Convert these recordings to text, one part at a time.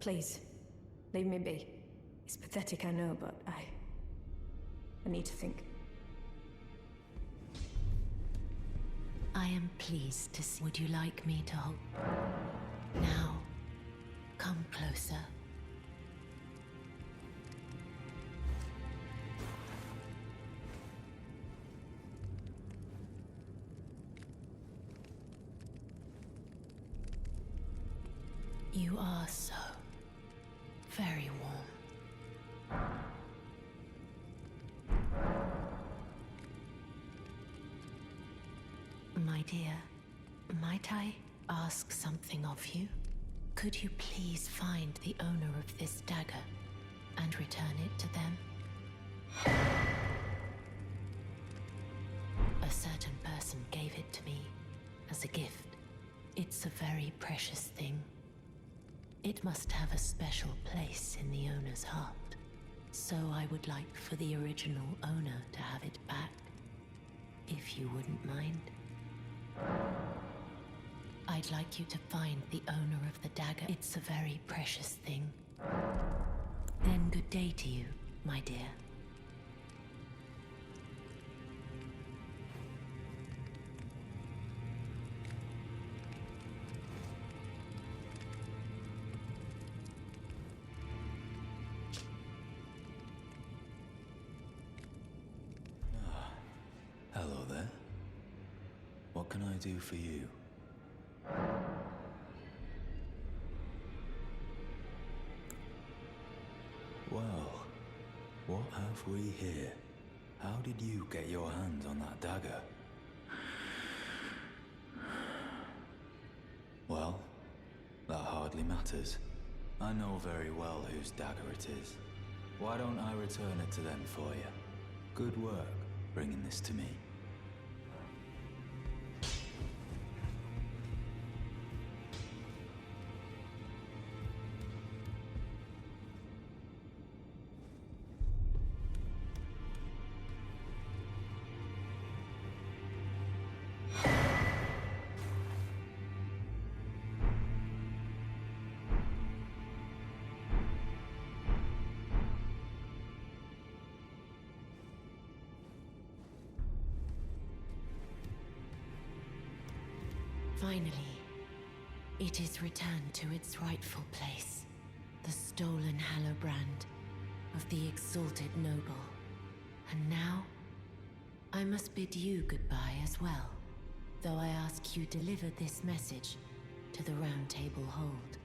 Please, leave me be. It's pathetic, I know, but I need to think. I am pleased to see. Would you like me to hold? Now, come closer. You are so very warm. My dear, might I ask something of you? Could you please find the owner of this dagger and return it to them? A certain person gave it to me as a gift. It's a very precious thing. It must have a special place in the owner's heart. So I would like for the original owner to have it back, if you wouldn't mind. I'd like you to find the owner of the dagger. It's a very precious thing. Then good day to you, my dear. Hello there. What can I do for you? Well, what have we here? How did you get your hands on that dagger? Well, that hardly matters. I know very well whose dagger it is. Why don't I return it to them for you? Good work bringing this to me. Finally, it is returned to its rightful place. The stolen Hallowbrand of the exalted noble. And now, I must bid you goodbye as well, though I ask you deliver this message to the Round Table Hold.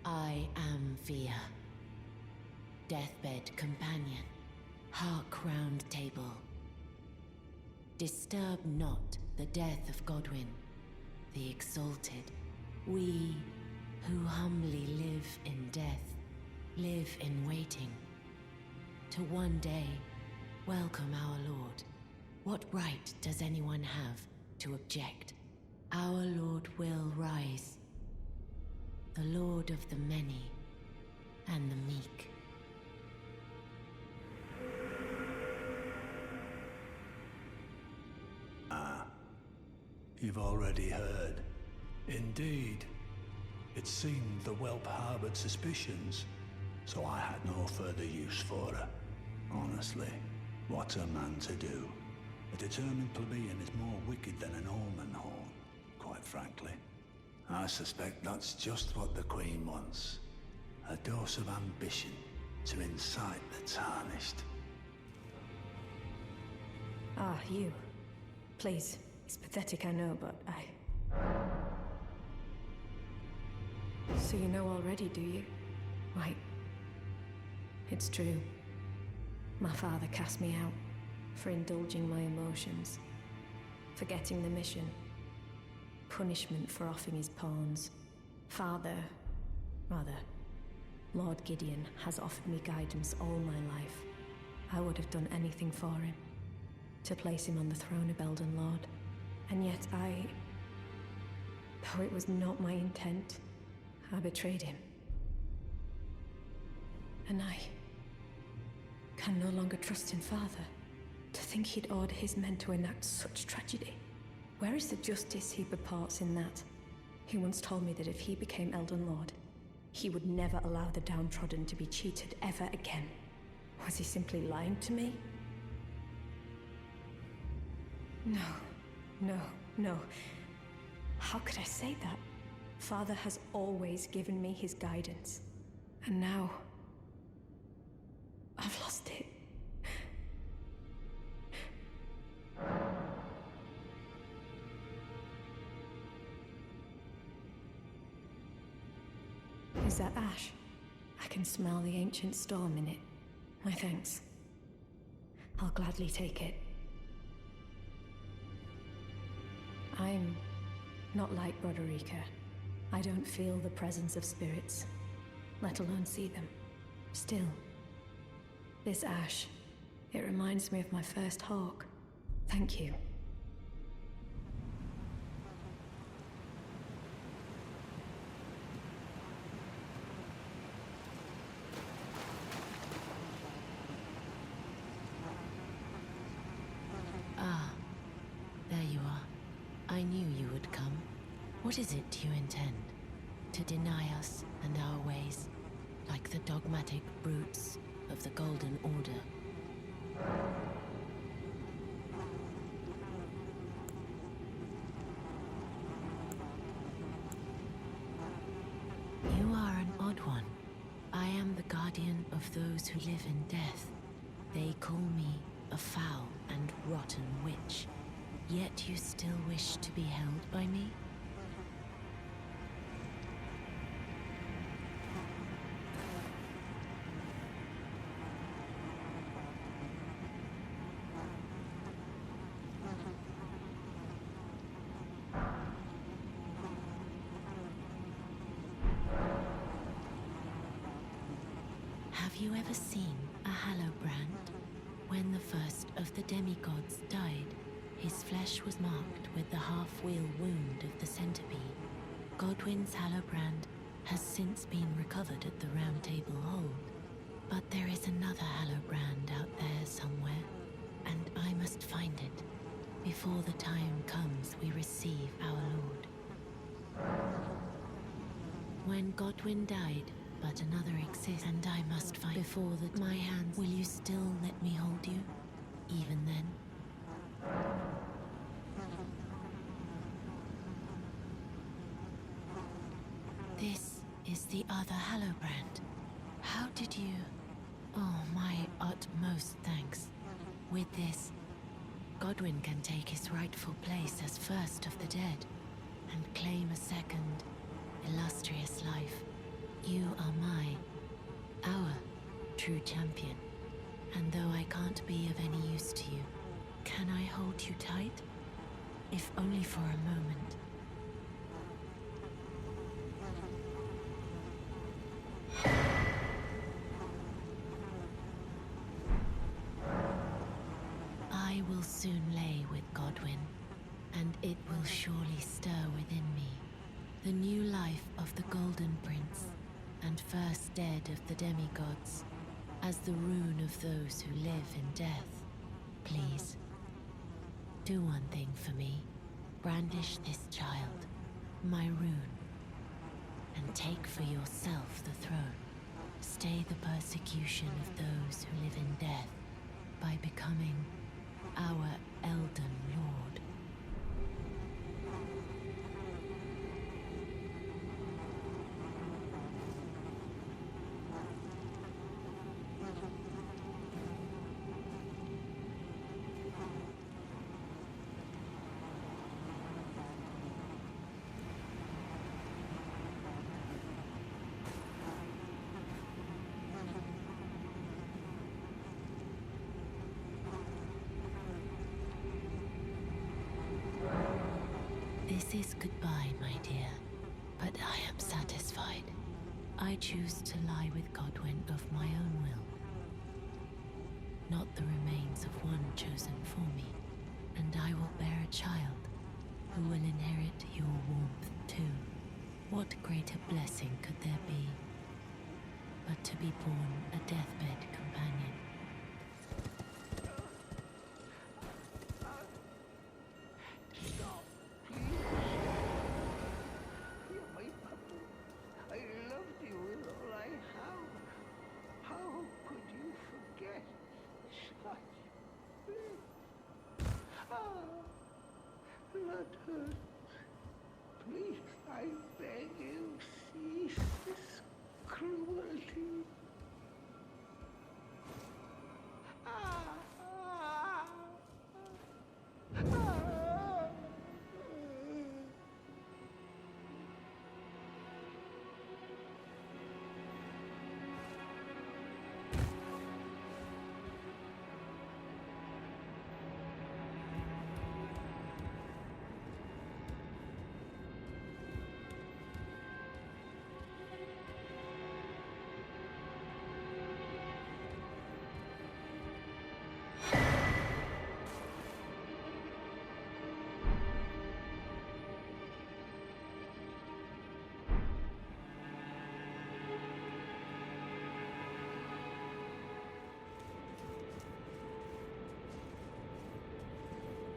I am Via, deathbed companion, hark Round Table. Disturb not the death of Godwyn, the exalted. We who humbly live in death, live in waiting, to one day welcome our Lord. What right does anyone have to object? Our Lord will rise, the Lord of the many and the meek. You've already heard. Indeed. It seemed the whelp harbored suspicions, so I had no further use for her. Honestly, what's a man to do? A determined plebeian is more wicked than an almond horn, quite frankly. I suspect that's just what the Queen wants. A dose of ambition to incite the tarnished. Ah, you. Please. It's pathetic, I know, but So you know already, do you? Right. It's true. My father cast me out for indulging my emotions, forgetting the mission, punishment for offing his pawns. Lord Gideon has offered me guidance all my life. I would have done anything for him, to place him on the throne of Elden Lord. And yet though it was not my intent, I betrayed him. And I can no longer trust in Father. To think he'd order his men to enact such tragedy. Where is the justice he purports in that? He once told me that if he became Elden Lord, He would never allow the downtrodden to be cheated ever again. Was he simply lying to me? No. How could I say that? Father has always given me his guidance. And now... I've lost it. Is that ash? I can smell the ancient storm in it. My thanks. I'll gladly take it. I'm not like Broderica. I don't feel the presence of spirits, let alone see them. Still, this ash, it reminds me of my first hawk. Thank you. There you are. I knew you would come. What is it you intend? To deny us and our ways, like the dogmatic brutes of the Golden Order? You are an odd one. I am the guardian of those who live in death. They call me a foul and rotten witch. Yet you still wish to be held by me? Have you ever seen a Hallowbrand? When the first of the demigods died, his flesh was marked with the half-wheel wound of the centipede. Godwyn's Hallowbrand has since been recovered at the Round Table Hold. But there is another Hallowbrand out there somewhere, and I must find it before the time comes we receive our Lord. When Godwyn died, but another exists, and I must find before that my hands. Will you still let me hold you, even then? This is the other Hallowbrand. How did you... Oh, my utmost thanks. With this, Godwyn can take his rightful place as first of the dead, and claim a second, illustrious life. You are our true champion. And though I can't be of any use to you, can I hold you tight? If only for a moment. I will soon lay with Godwyn, and it will surely stir within me the new life of the Golden Prince, and first dead of the demigods, as the rune of those who live in death. Please, do one thing for me. Brandish this child, my rune, and take for yourself the throne. Stay the persecution of those who live in death by becoming our Elden Lord. This is goodbye, my dear, but I am satisfied. I choose to lie with Godwyn of my own will, not the remains of one chosen for me, and I will bear a child who will inherit your warmth too. What greater blessing could there be but to be born a deathbed companion? I loved you heart hurts. Please, I beg you, cease this cruelty.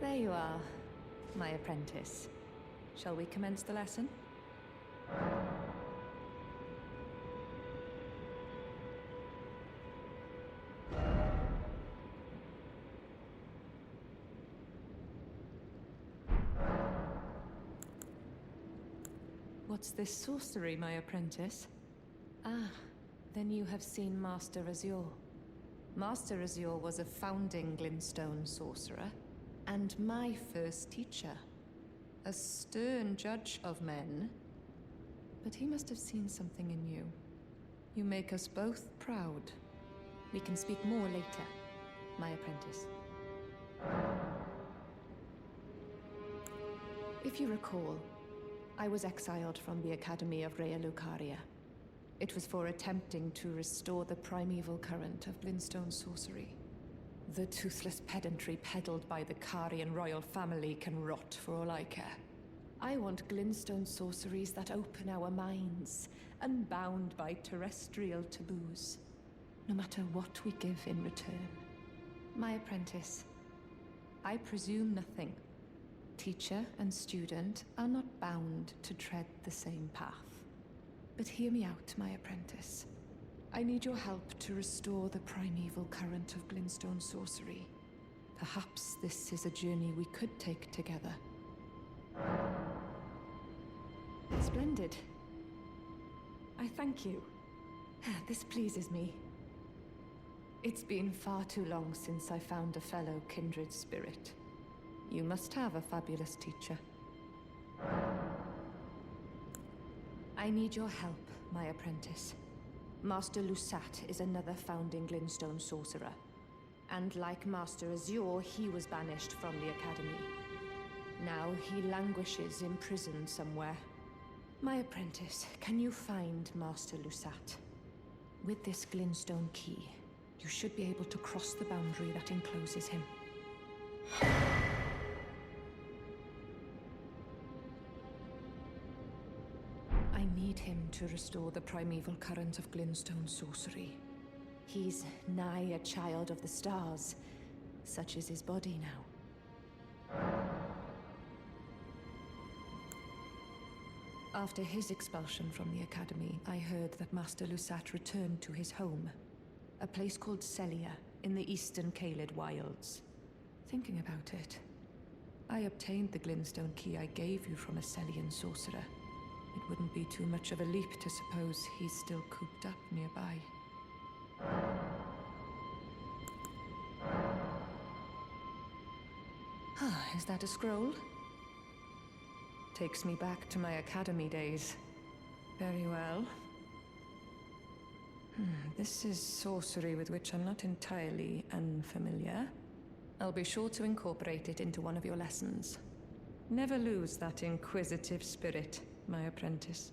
There you are, my apprentice. Shall we commence the lesson? What's this sorcery, my apprentice? Ah, then you have seen Master Azure. Master Azure was a founding Glintstone sorcerer, and my first teacher. A stern judge of men. But he must have seen something in you. You make us both proud. We can speak more later, my apprentice. If you recall, I was exiled from the Academy of Rea Lucaria. It was for attempting to restore the primeval current of Glintstone sorcery. The toothless pedantry peddled by the Carian royal family can rot for all I care. I want Glintstone sorceries that open our minds, unbound by terrestrial taboos, no matter what we give in return. My apprentice, I presume nothing. Teacher and student are not bound to tread the same path. But hear me out, my apprentice. I need your help to restore the primeval current of Glintstone sorcery. Perhaps this is a journey we could take together. Splendid. I thank you. This pleases me. It's been far too long since I found a fellow kindred spirit. You must have a fabulous teacher. I need your help, my apprentice. Master Lusat is another founding Glintstone sorcerer. And like Master Azure, he was banished from the Academy. Now he languishes imprisoned somewhere. My apprentice, can you find Master Lusat? With this Glintstone key, you should be able to cross the boundary that encloses him. I need him to restore the primeval current of Glintstone sorcery. He's nigh a child of the stars. Such is his body now. After his expulsion from the Academy, I heard that Master Lusat returned to his home, a place called Sellen in the eastern Caelid wilds. Thinking about it, I obtained the Glintstone key I gave you from a Sellian sorcerer. It wouldn't be too much of a leap to suppose he's still cooped up nearby. Is that a scroll? Takes me back to my academy days. Very well. This is sorcery with which I'm not entirely unfamiliar. I'll be sure to incorporate it into one of your lessons. Never lose that inquisitive spirit, my apprentice.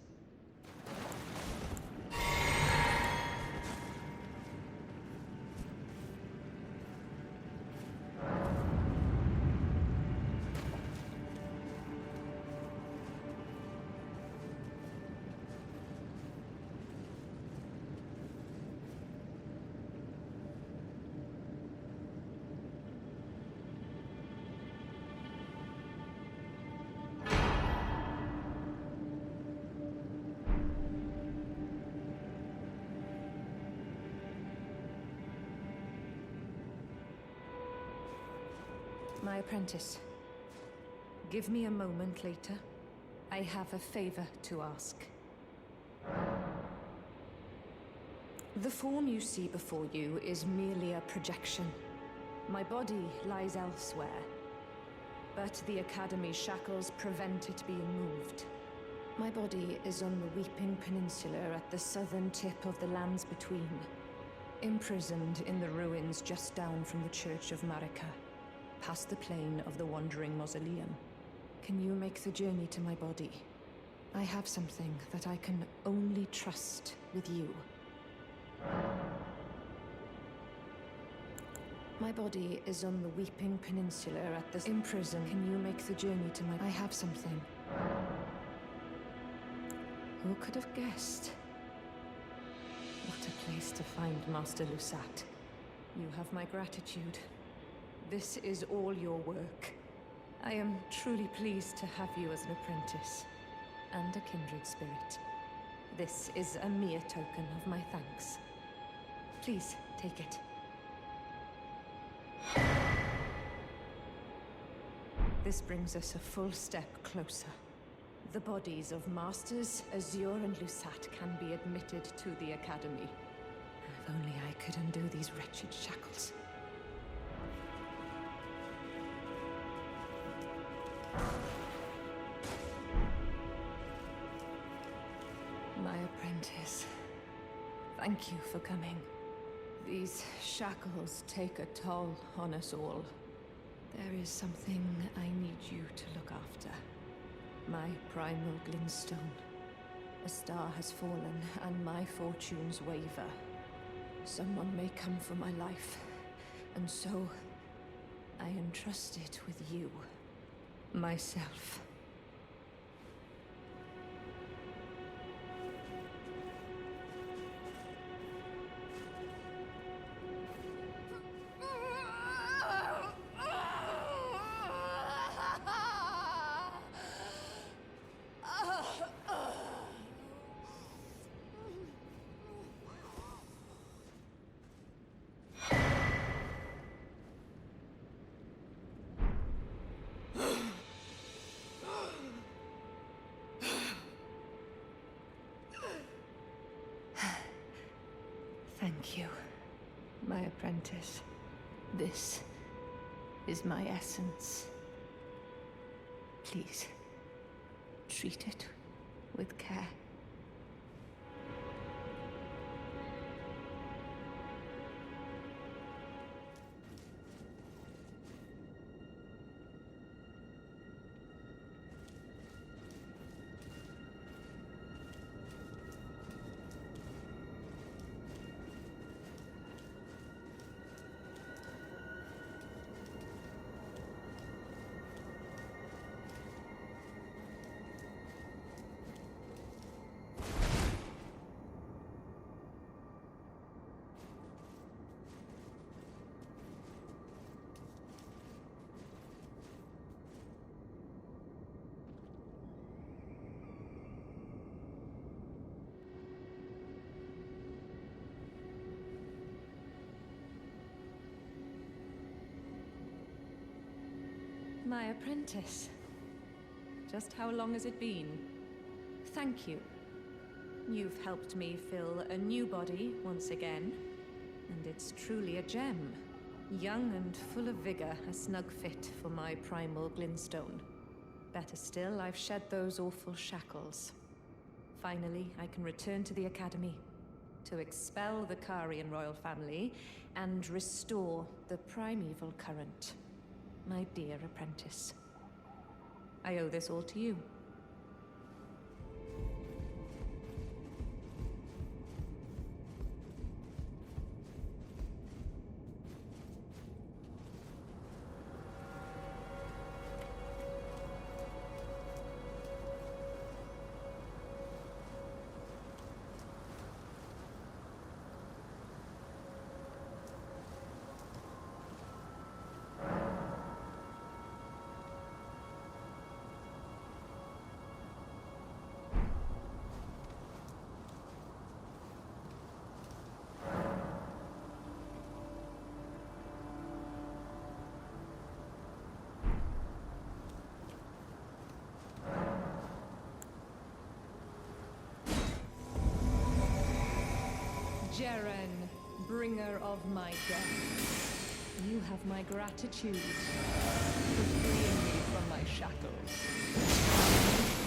My apprentice. Give me a moment later. I have a favor to ask. The form you see before you is merely a projection. My body lies elsewhere, but the Academy's shackles prevent it being moved. My body is on the Weeping Peninsula at the southern tip of the lands between, imprisoned in the ruins just down from the Church of Marika, past the plain of the Wandering Mausoleum. Can you make the journey to my body? I have something that I can only trust with you. My body is on the Weeping Peninsula at the imprisoned. Can you make the journey to my... I have something. Who could have guessed? What a place to find Master Lusat. You have my gratitude. This is all your work. I am truly pleased to have you as an apprentice, and a kindred spirit. This is a mere token of my thanks. Please, take it. This brings us a full step closer. The bodies of Masters, Azure, and Lusat can be admitted to the Academy. If only I could undo these wretched shackles. My apprentice, thank you for coming. These shackles take a toll on us all. There is something I need you to look after. My primal glintstone. A star has fallen, and my fortunes waver. Someone may come for my life, and so I entrust it with you. Myself. Thank you, my apprentice. This is my essence. Please, treat it with care. My apprentice. Just how long has it been? Thank you. You've helped me fill a new body once again, and it's truly a gem. Young and full of vigor, a snug fit for my primal glintstone. Better still, I've shed those awful shackles. Finally, I can return to the Academy to expel the Karian royal family and restore the primeval current. My dear apprentice. I owe this all to you. Jeren, bringer of my death. You have my gratitude for freeing me from my shackles.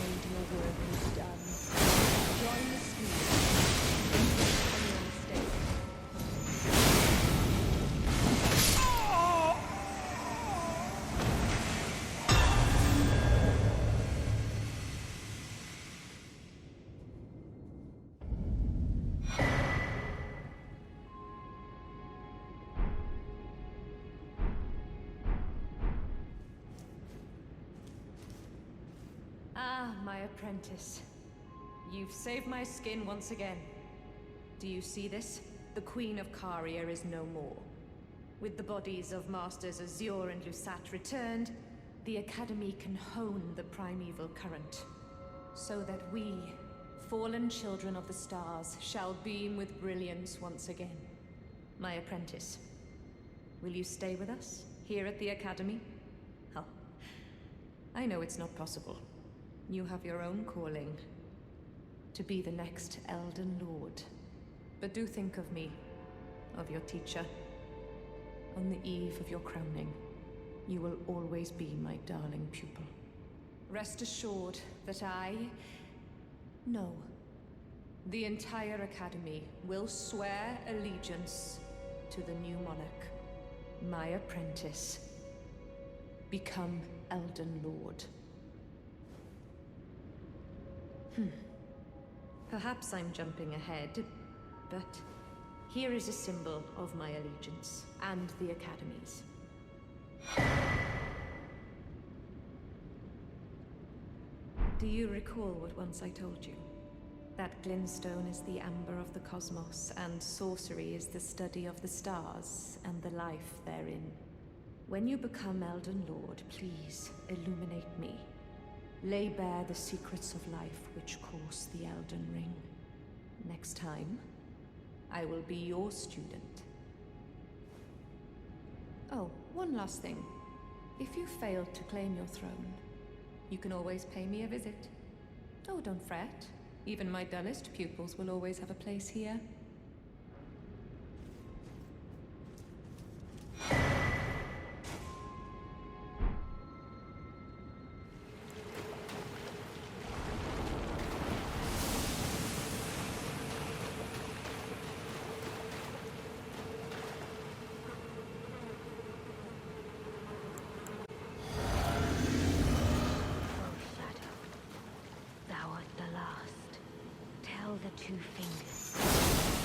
And your work is done. Join the scheme. On your mistake. Ah, my apprentice. You've saved my skin once again. Do you see this? The Queen of Caria is no more. With the bodies of Masters Azure and Lusat returned, the Academy can hone the primeval current. So that we, fallen children of the stars, shall beam with brilliance once again. My apprentice, will you stay with us, here at the Academy? Oh, I know it's not possible. You have your own calling. To be the next Elden Lord. But do think of me, of your teacher. On the eve of your crowning, you will always be my darling pupil. Rest assured that no, the entire Academy will swear allegiance to the new monarch, my apprentice. Become Elden Lord. Perhaps I'm jumping ahead, but here is a symbol of my allegiance and the Academy's. Do you recall what once I told you? That glintstone is the amber of the cosmos, and sorcery is the study of the stars and the life therein. When you become Elden Lord, please illuminate me. Lay bare the secrets of life which course the Elden Ring. Next time, I will be your student. Oh, one last thing. If you fail to claim your throne, you can always pay me a visit. Oh, don't fret. Even my dullest pupils will always have a place here. Thou art the last. Tell the two fingers.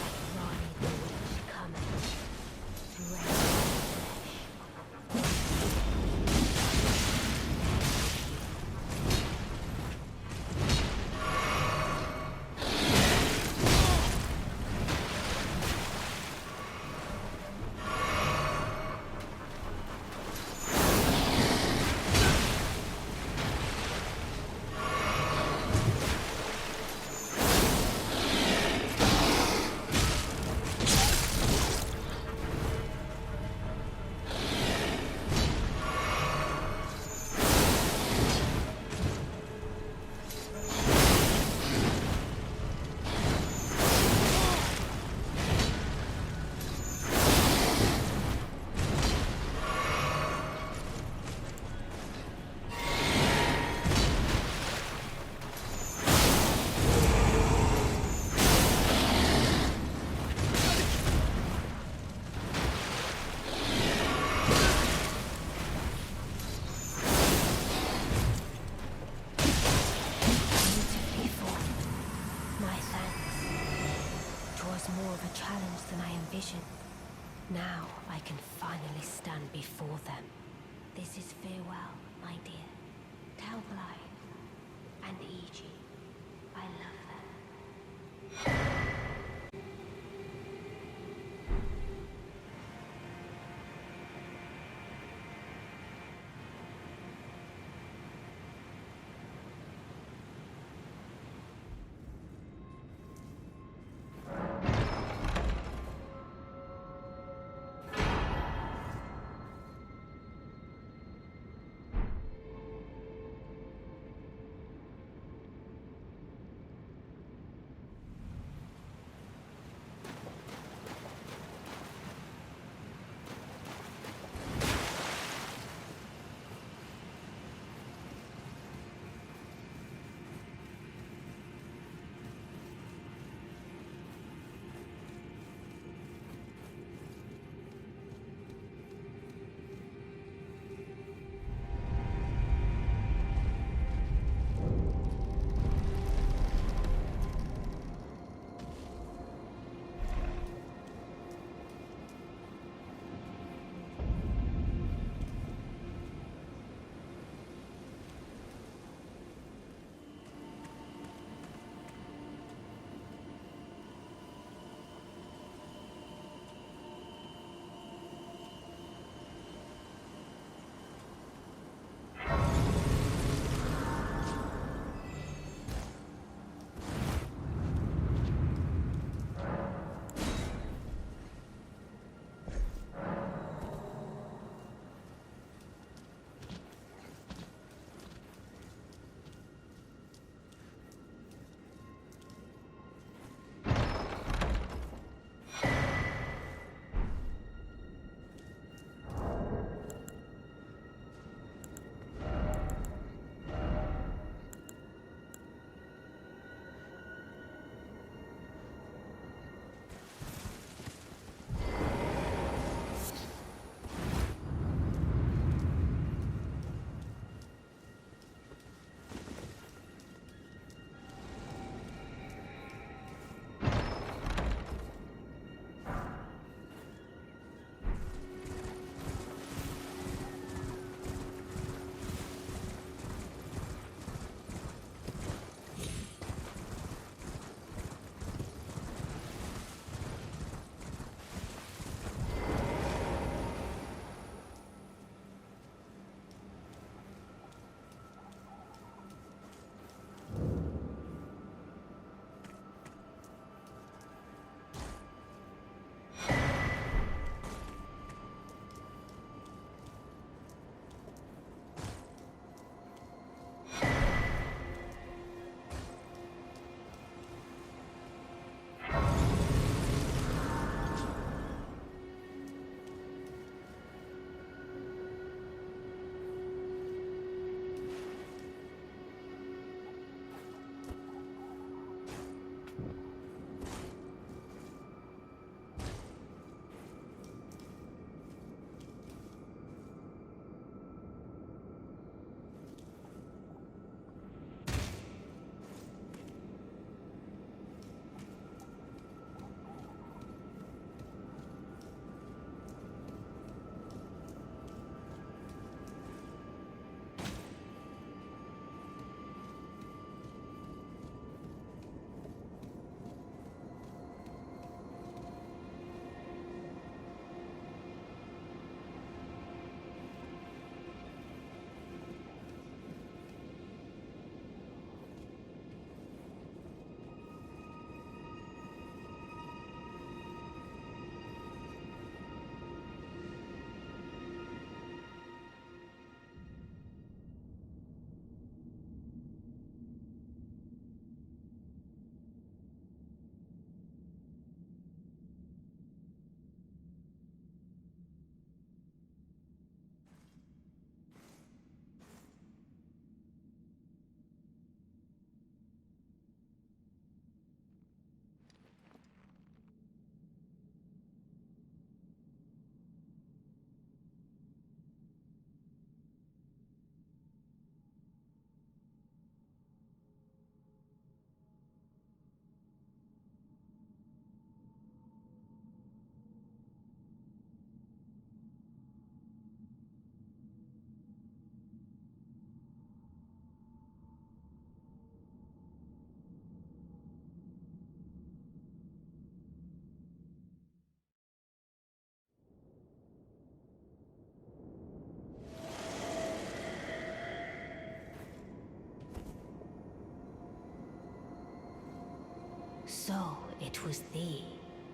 So it was thee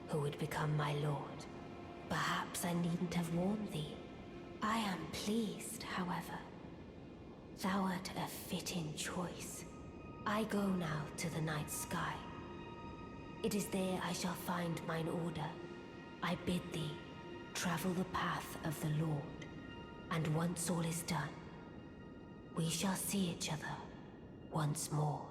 who would become my lord. Perhaps I needn't have warned thee. I am pleased, however. Thou art a fitting choice. I go now to the night sky. It is there I shall find mine order. I bid thee travel the path of the Lord, and once all is done, we shall see each other once more.